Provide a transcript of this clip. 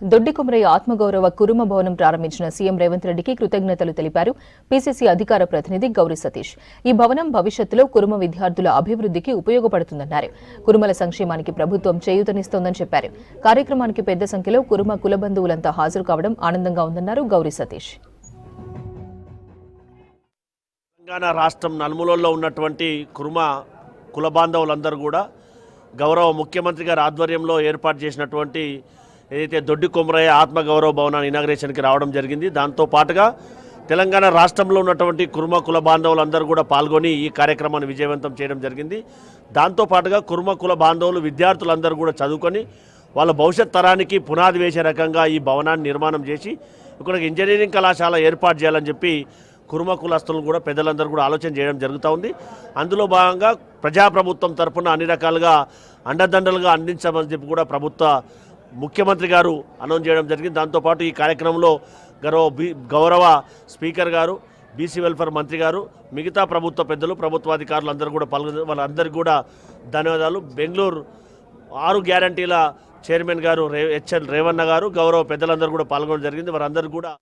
దొడ్డికొమరయ్య ఆత్మగౌరవ కురుమ భవనం ప్రారంభించిన సీఎం రేవంత్ రెడ్డికి కృతజ్ఞతలు తెలిపారు పీసీసీ అధికార ప్రతినిధి గౌరీ సతీష్. ఈ భవనం భవిష్యత్తులో కురుమ విద్యార్థుల అభివృద్ధికి ఉపయోగపడుతుందన్నారు. కురుమల సంక్షేమానికి ప్రభుత్వం చేయూతనిస్తోందని చెప్పారు. కార్యక్రమానికి పెద్ద సంఖ్యలో కురుమ కులబంధువులంతా హాజరు కావడం ఆనందంగా ఉందన్నారు గౌరీ సతీష్. తెలంగాణ రాష్ట్రం నలుమూలల్లో ఉన్నటువంటి కురుమ కుల బాంధవులందరూ కూడా గౌరవ ముఖ్యమంత్రి గారి ఆధ్వర్యంలో ఏర్పాటు చేసినటువంటి ఏదైతే దొడ్డికొమరయ్య ఆత్మగౌరవ భవనాన్ని ఇనాగ్రేషన్కి రావడం జరిగింది. దాంతో పాటుగా తెలంగాణ రాష్ట్రంలో ఉన్నటువంటి కురుమ కుల బాంధవులందరూ కూడా పాల్గొని ఈ కార్యక్రమాన్ని విజయవంతం చేయడం జరిగింది. దాంతో పాటుగా కురుమ కుల బాంధవులు విద్యార్థులందరూ కూడా చదువుకొని వాళ్ళ భవిష్యత్ తరానికి పునాది వేసే రకంగా ఈ భవనాన్ని నిర్మాణం చేసి ఇక్కడ ఇంజనీరింగ్ కళాశాల ఏర్పాటు చేయాలని చెప్పి కురుమ కులస్తులను కూడా పెద్దలందరూ కూడా ఆలోచన చేయడం జరుగుతూ ఉంది. అందులో భాగంగా ప్రజాప్రభుత్వం తరఫున అన్ని రకాలుగా అండదండలుగా అందించమని చెప్పి కూడా ముఖ్యమంత్రి గారు అనౌన్స్ చేయడం జరిగింది. దాంతోపాటు ఈ కార్యక్రమంలో గౌరవ స్పీకర్ గారు, బీసీ వెల్ఫేర్ మంత్రి గారు, మిగతా ప్రభుత్వ పెద్దలు, ప్రభుత్వాధికారులు అందరూ కూడా పాల్గొని వాళ్ళందరికీ కూడా ధన్యవాదాలు. బెంగళూరు 6 గ్యారంటీల చైర్మన్ గారు హెచ్ఎల్ రేవన్న గారు, గౌరవ పెద్దలందరూ కూడా పాల్గొనడం జరిగింది. వారందరూ కూడా